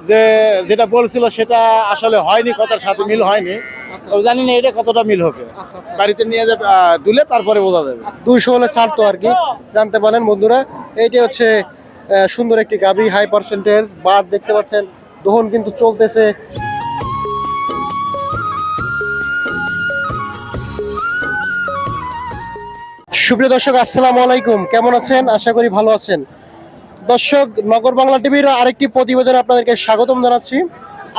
যে যেটা বলছিল সেটা আসলে হয়নি, কথার সাথে মিল হয়নি। জানি না এটা কতটা মিল হবে। বাড়িতে নিয়ে যাবে দুলে তারপরে বোঝা যাবে। 200 হলে ছাড়তো আর কি, জানতে পারেন বন্ধুরা। এইটা হচ্ছে সুন্দর একটি গাভী, হাই পার্সেন্টেজ বাদ দেখতে পাচ্ছেন, দহন কিন্তু চলতেছে। সুপ্রিয় দর্শক, আসসালামু আলাইকুম, কেমন আছেন? আশা করি ভালো আছেন। দর্শক, নগর বাংলা টিভির আরেকটি প্রতিবেদনে আপনাদেরকে স্বাগতম জানাচ্ছি।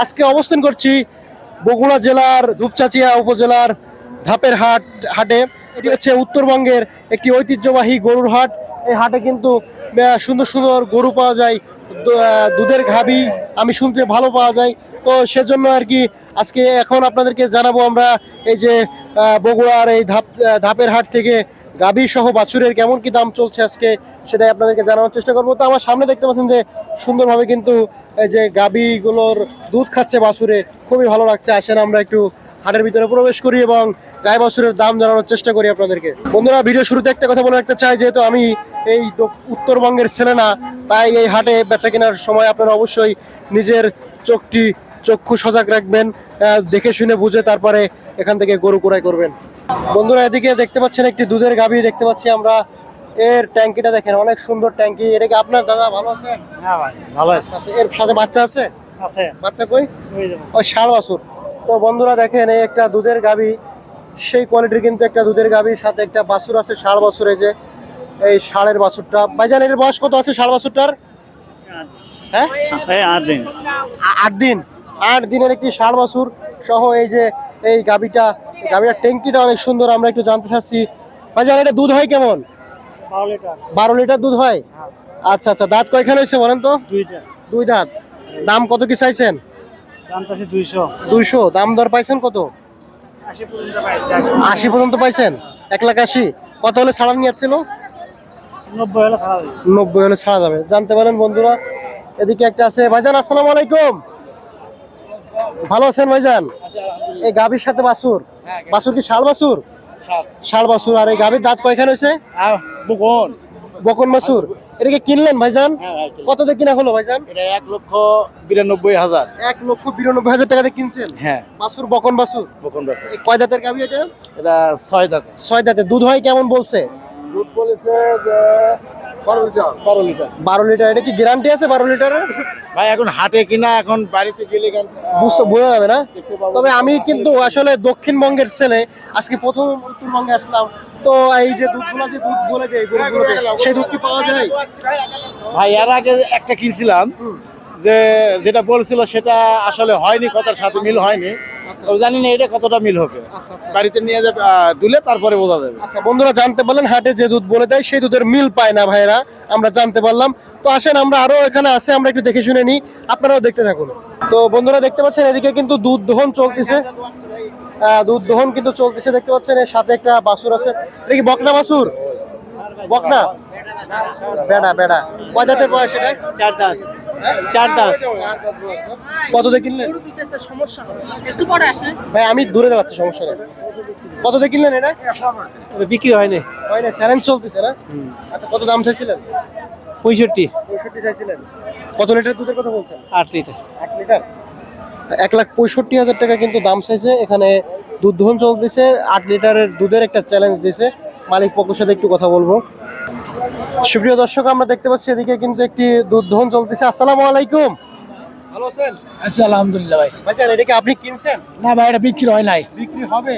আজকে অবস্থান করছি বগুড়া জেলার ধূপচাচিয়া উপজেলার ধাপের হাটে। এটি হচ্ছে উত্তরবঙ্গের একটি ঐতিহ্যবাহী গরুর হাট। এই হাটে কিন্তু সুন্দর সুন্দর গরু পাওয়া যায়, দুধের গাভী আমি শুনতে ভালো পাওয়া যায়। তো সেজন্য আর কি আজকে এখন আপনাদেরকে জানাবো আমরা এই যে বগুড়ার এই ধাপের হাট থেকে গাভী সহ বাছুরের কেমন কি দাম চলছে আজকে সেটাই আপনাদেরকে জানানোর চেষ্টা করবো। তো আমার সামনে দেখতে পাচ্ছেন যে সুন্দরভাবে কিন্তু এই যে গাভীগুলোর দুধ খাচ্ছে বাছুরে, খুবই ভালো লাগছে। আসেন আমরা একটু হাটের ভিতরে প্রবেশ করি এবং গাই বাছুরের দাম জানানোর চেষ্টা করি আপনাদেরকে। বন্ধুরা, ভিডিও শুরুতে একটা কথা বলে রাখতে চাই, যেহেতু আমি এই উত্তরবঙ্গের ছেলে না, তাই এই হাটে বেচা কেনার সময় আপনারা অবশ্যই নিজের চক্ষু সজাগ রাখবেন, দেখে শুনে বুঝে তারপরে এখান থেকে গরু ক্রয় করবেন। বন্ধুরা, এদিকে দেখতে পাচ্ছেন একটি দুধের গাভী দেখতে পাচ্ছি আমরা। এর ট্যাঙ্কিটা দেখেন, অনেক সুন্দর ট্যাঙ্কি। এটা কি আপনার দাদা? ভালো আছেন? হ্যাঁ ভাই, ভালো আছে। আচ্ছা, এর সাথে বাচ্চা আছে? আছে। বাচ্চা কই? ওই ষাঁড় বাছুর। তো বন্ধুরা দেখেন, এই একটা দুধের গাভী, সেই কোয়ালিটির কিন্তু একটা দুধের গাভীর সাথে একটা বাছুর আছে, ষাঁড় বাছুর। এই যে এই ষাঁড়ের বাছুরটা, ভাইজান এর বয়স কত আছে ষাঁড় বাছুরটার? হ্যাঁ, 8 দিন। 8 দিন। 8 দিনের একটি ষাঁড় বাছুর সহ এই যে এই গাভীটার ট্যাঙ্কিটা অনেক সুন্দর। আমরা একটু জানতে চাচ্ছি, ভাইজান এটা দুধ হয় কেমন? 12 লিটার। 12 লিটার দুধ হয়। আচ্ছা আচ্ছা, দাঁত কয়খান হয়েছে বলেন তো? 2টা। 2 দাঁত। দাম কত কি চাইছেন? দাম আছে 200। 200। দাম দর পাইছেন কত? 80 পর্যন্ত পাইছে। 80 পর্যন্ত পাইছেন? 1,80,000। কত হলে ছাড়া নিয়ে যাচ্ছিল? 90 হলে ছাড়া দিই। 90 হলে ছাড়া যাবে, জানতে পারেন বন্ধুরা। এদিকে একটা আছে। ভাইজান আসসালামু আলাইকুম, ভালো আছেন ভাইজান? এই গাভীর সাথে বাছুর, বাছুর কি ষাঁড় বাছুর? ষাঁড় বাছুর। আর এই গাভীর দাঁত কয়খান হয়েছে? বকন বকন বাছুর। এটাকে কিনলেন ভাইজান? কত দিয়ে কিনা হলো ভাইজান? এটা 1,92,000। 1,92,000 টাকা দিয়ে কিনছেন? হ্যাঁ, বাছুর, বকন বাছুর। বকন আছে। এই কয় দাঁতের গাভী এটা? এটা 6 দাঁত। 6 দাঁতের। দুধ হয় কেমন বলছে? দুধ বলেছে যে 12 লিটার। 12 লিটার। এটা কি গ্যারান্টি আছে 12 লিটারের? ভাই এখন হাটে কিনা, এখন বাড়িতে গেলে বোঝা যাবে না। তবে আমি কিন্তু আসলে দক্ষিণবঙ্গের ছেলে, আজকে প্রথম উত্তরবঙ্গে আসলাম। তো এই যে দুধগুলো যে দুধ বলে দেয় গরুগুলোতে, সেই দুধ কি পাওয়া যায়? ভাই এর আগে একটা কিনছিলাম, যে যেটা বলছিল সেটা আসলে হয়নি, কথার সাথে মিল হয়নি। জানি না এটা কতটা মিল হবে। বাড়িতে নিয়ে যাবে দুলে তারপরে বোঝা যাবে। আচ্ছা বন্ধুরা, জানতে পারলেন হাটে যে দুধ বলে দেয় সেই দুধের মিল পায় না ভাইরা, আমরা জানতে পারলাম। তো আসেন আমরা আরো এখানে আছে, আমরা একটু দেখে শুনে নিই, আপনারাও দেখতে থাকুন। তো বন্ধুরা দেখতে পাচ্ছেন এদিকে কিন্তু দুধ দহন চলতেছে, দুধ দহন কিন্তু চলতেছে দেখতে পাচ্ছেন। এর সাথে একটা বাছুর আছে। এটা কি বকনা বাছুর? বকনা? বেড়া বেড়া। কয় দাঁতের বয়স এটা? 4 দাঁত। 4 দাঁত। কত দিয়ে কিনলেন? সমস্যা একটু পরে আসে ভাই আমি দূরে দাঁড়াচ্ছি, সমস্যা নেই। কত দিয়ে কিনলেন এটা? বিক্রি হয়নি। হয় না, চ্যালেঞ্জ চলতেছে না? আচ্ছা, কত দাম চাইছিলেন? 65। 65 চাইছিলেন। কত লিটার দুধের কথা বলছেন? 8 লিটার। 8 লিটার। 1,65,000 টাকা কিন্তু দাম চাইছে। এখানে দুধ দহন চলতেছে, 8 লিটারের দুধের একটা চ্যালেঞ্জ দিয়েছে। মালিক পক্ষের সাথে একটু কথা বলবো। সুপ্রিয় দর্শক, আমরা দেখতে পাচ্ছি এদিকে কিন্তু একটি দুধ দহন চলতেছে। আসসালামু আলাইকুম, ভালো আছেন? আচ্ছা, আলহামদুলিল্লাহ ভাই। ভাইজান এটা কি আপনি কিনছেন? না ভাই, এটা বিক্রি হয় নাই। বিক্রি হবে?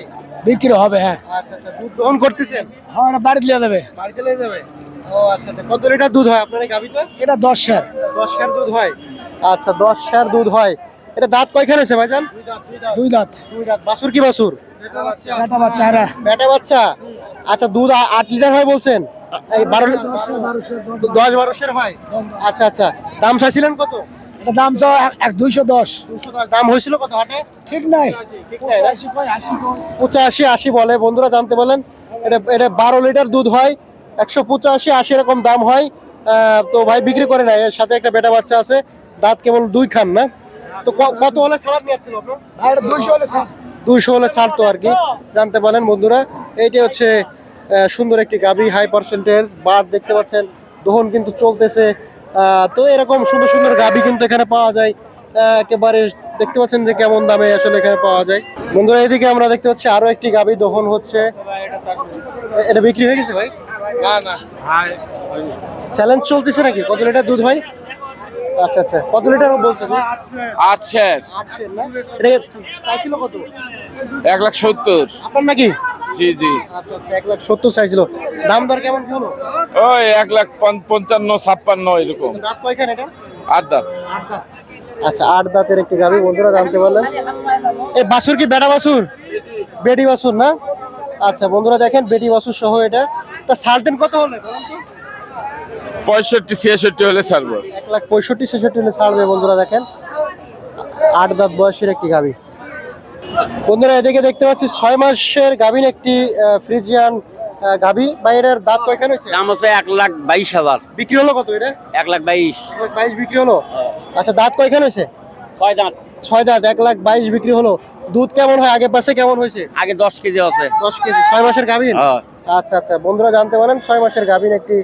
বিক্রি হবে, হ্যাঁ। আচ্ছা আচ্ছা, দুধ দহন করতেছেন? হ্যাঁ, এটা বাড়িতে নিয়ে যাবে। বাড়িতে নিয়ে যাবে? ও আচ্ছা আচ্ছা। কত লিটার দুধ হয় আপনার এই গাভীতে? এটা 10 শের। 10 শের দুধ হয়। আচ্ছা, 10 শের দুধ হয়। এটা দাঁত কয়খান আছে ভাইজান? 2 দাঁত। 2 দাঁত। বাছুর কি বাছুর? বেটা বাচ্চা। এরা বেটা বাচ্চা। আচ্ছা, দুধ 8 লিটার হয় বলছেন? এই 10-12 শের হয়। আচ্ছা আচ্ছা। দাম চাইছিলেন কত? এটা দাম চাও 210। 210। দাম হয়েছিল কত হাটে? ঠিক নাই। ঠিক নাই না? 85-80 বলে। বন্ধুরা জানতে পারলেন, এটা 12 লিটার দুধ হয়, 185-80 এরকম দাম হয়। তো ভাই বিক্রি করে নাই। এর সাথে একটা বেটা বাচ্চা আছে, দাঁত কেবল 2 খান না। তো কত হলে ছাড়া নিয়ে যাচ্ছিল আপনার? 200 হলে ছাড়। 200 হলে ছাড়তো আর কি, জানতে পারেন বন্ধুরা। এইটা হচ্ছে সুন্দর একটি গাভী, হাই পার্সেন্টেজ বাদ দেখতে পাচ্ছেন, দহন কিন্তু চলতেছে। তো এরকম সুন্দর সুন্দর গাভী কিন্তু এখানে পাওয়া যায়। একেবারে দেখতে পাচ্ছেন যে কেমন দামে আসলে এখানে পাওয়া যায়। বন্ধুরা এদিকে আমরা দেখতে পাচ্ছি আরো একটি গাভী দহন হচ্ছে। এটা বিক্রি হয়ে গেছে ভাই? চ্যালেঞ্জ চলতেছে নাকি? কত লিটার দুধ হয়? আচ্ছা আচ্ছা, কত লিটার বলছে? 8 শের না, এটা চাইছিল কত? 1,70,000। আপনার নাকি? জি জি, আচ্ছা আচ্ছা, 1,70,000 চাইছিল। দাম দর কেমন কি হলো? ওই 1,55,56 এরকম। দাঁত কয়খান এটা? 8 দাঁত। আচ্ছা, 8 দাঁতের একটি গাভী বন্ধুরা জানতে পারলেন। এই বাছুর কি বেটা বাছুর? বেটি বাছুর না? আচ্ছা বন্ধুরা দেখেন বেটি বাছুর সহ এটা। তা ছাড়তেন কত হলে বলুন তো? 65-66 হলে ছাড়বো। 1,65,66 হলে ছাড়বে বন্ধুরা দেখেন। 8 দাঁত বয়সের একটি গাভী। বন্ধুরা এদিকে দেখতে পাচ্ছি 6 মাসের গাভীর একটি ফ্রিজিয়ান গাভী। বাইরের দাঁত কয়খান হয়েছে? দাম হচ্ছে 1,22,000। বিক্রি হলো কত এটা? 1,22,000। 1,22,000 বিক্রি হলো। আচ্ছা দাঁত কয়খান হয়েছে? 6 দাঁত। 6 দাঁত, 1,22,000 বিক্রি হলো। দুধ কেমন হয়? আগে পাশে কেমন হয়েছে? আগে 10 কেজি আছে। 10 কেজি। 6 মাসের গাভীর? হ্যাঁ। আচ্ছা আচ্ছা বন্ধুরা জানতে পারেন 6 মাসের গাভীর একটি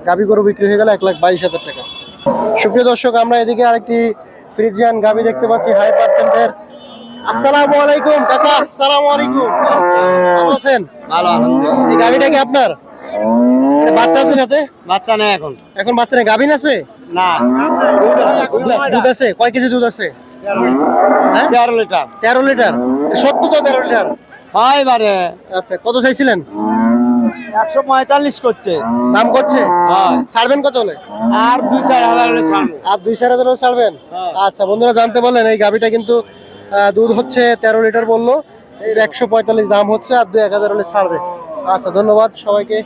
গাভী গরু বিক্রি হয়ে গেল 1,22,000 টাকা। সুপ্রিয় দর্শক আমরা এদিকে আরেকটি ফ্রিজিয়ান গাভী দেখতে পাচ্ছি হাই পার্সেন্টের। আসসালামু আলাইকুম কাকা। আসসালামু আলাইকুম, ভালো আছেন? ভালো আলহামদুলিল্লাহ। এই গাভীটা কি আপনার? এটা বাচ্চা আছে সাথে? বাচ্চা নেই এখন। এখন বাচ্চা নেই, গাভীন আছে? না, দুধ আছে? কয় কেজি দুধ আছে? হ্যাঁ 13 লিটার। 13 লিটার। সত্য তো 13 লিটার। হয় বারে আচ্ছা কত চাইছিলেন? 145 করছে। দাম করছে? হয়। ছাড়বেন কত হলে? আর 2-4 হাজার হলে ছাড়বো। আর 2-4 হাজার হলে ছাড়বেন? হ্যাঁ। আচ্ছা বন্ধুরা জানতে পারলেন এই গাভীটা কিন্তু দুধ হচ্ছে 13 লিটার বললো, যে 145 দাম হচ্ছে, আর 2-1,000 হলে ছাড়বে। আচ্ছা ধন্যবাদ সবাইকে।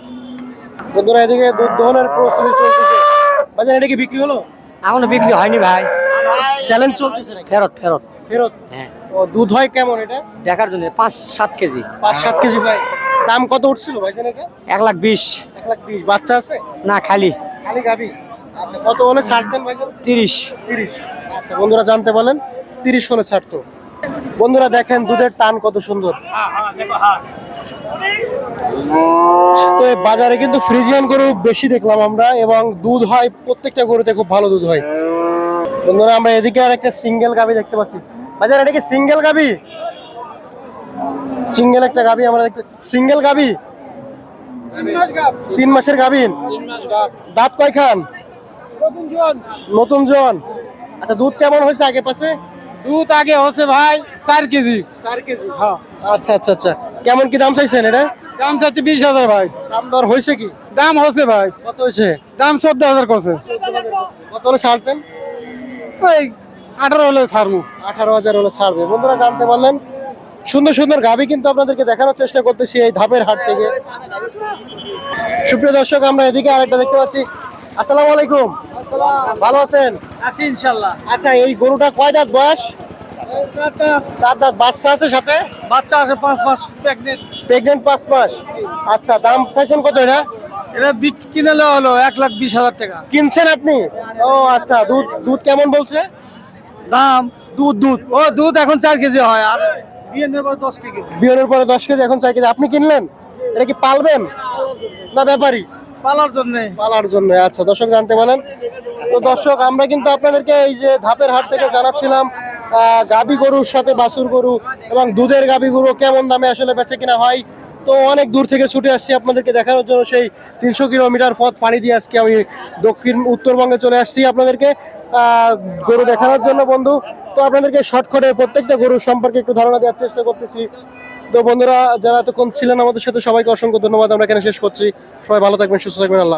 বন্ধুরা এদিকে দুধ দহনের প্রস্তুতি চলতেছে। বাজার এটা কি বিক্রি হলো? এখনো বিক্রি হয়নি ভাই। চ্যালেঞ্জ চলতেছে নাকি? ফেরত। ফেরত? হ্যাঁ। ও দুধ হয় কেমন এটা? দেখার জন্য 5-7 কেজি। 5-7 কেজি হয়। দাম কত উঠছিল ভাই জানেন? 1,20,000। 1,20,000। বাচ্চা আছে? না, খালি খালি গাভী। আচ্ছা কত হলে ছাড়তেন ভাই? 30। 30। আচ্ছা বন্ধুরা জানতে পারলেন 30 হলে ছাড়তো। বন্ধুরা দেখেন দুধের টান কত সুন্দর। তো এই বাজারে কিন্তু ফ্রিজিয়ান গরু বেশি দেখলাম আমরা, এবং দুধ হয় প্রত্যেকটা গরুতে খুব ভালো দুধ হয়। বন্ধুরা আমরা এদিকে আর একটা সিঙ্গেল গাভী দেখতে পাচ্ছি। বাজার এটা কি সিঙ্গেল গাভী? সিঙ্গেল একটা গাভী আমরা দেখতে। সিঙ্গেল গাভী 3 মাসের গাভীন। দাঁত কয়খান? নতুন জন। আচ্ছা দুধ কেমন হয়েছে আগে পাশে? দুধ আগে হচ্ছে ভাই 4 কেজি। 4 কেজি। আচ্ছা আচ্ছা আচ্ছা, কেমন কি দাম চাইছেন এটা? দাম চাচ্ছে 20,000 ভাই। দাম দর হয়েছে কি? দাম হচ্ছে ভাই, কত হয়েছে? দাম 14,000 করছে। কত হলে ছাড়তেন? ওই 18 হলে ছাড়বো। 18,000 হলে ছাড়বে। বন্ধুরা জানতে পারলেন সুন্দর সুন্দর গাভী কিন্তু আপনাদেরকে দেখানোর চেষ্টা করতেছি এই ধাপের হাট থেকে। সুপ্রিয় দর্শক আমরা এদিকে আরেকটা দেখতে পাচ্ছি। আসসালামু আলাইকুম। ভালো আছেন? আছি ইনশাল্লাহ। আচ্ছা এই গরুটা কয় দাঁত বয়স? 4 দাঁত। বাচ্চা আছে সাথে? বাচ্চা আছে 5 মাস প্রেগনেন্ট। প্রেগনেন্ট 5 মাস। আচ্ছা দাম চাইছেন কত এটা? এটা কিনে হলো 1,20,000 টাকা। কিনছেন আপনি? ও আচ্ছা, দুধ দুধ কেমন বলছে? দাম দুধ ও দুধ এখন 4 কেজি হয়, আর বিয়ের পর 10 কেজি। বিয়ের পরে 10 কেজি, এখন 4 কেজি। আপনি কিনলেন? এটা কি পালবেন না ব্যাপারী? পালার জন্য। পালার জন্য। আচ্ছা দর্শক জানতে পারলেন। তো দর্শক আমরা কিন্তু আপনাদেরকে এই যে ধাপের হাট থেকে জানাচ্ছিলাম গাভী গরুর সাথে বাছুর গরু এবং দুধের গাভী গরু কেমন দামে আসলে বেচে কিনা হয়। তো অনেক দূর থেকে ছুটে আসছি আপনাদেরকে দেখানোর জন্য। সেই 300 কিলোমিটার পথ পাড়ি দিয়ে আজকে আমি উত্তরবঙ্গে চলে আসছি আপনাদেরকে গরু দেখানোর জন্য বন্ধু। তো আপনাদেরকে শর্টকাটে প্রত্যেকটা গরুর সম্পর্কে একটু ধারণা দেওয়ার চেষ্টা করতেছি। তো বন্ধুরা যারা এতক্ষণ ছিলেন আমাদের সাথে সবাইকে অসংখ্য ধন্যবাদ। আমরা এখানে শেষ করছি। সবাই ভালো থাকবেন, সুস্থ থাকবেন। আল্লাহ।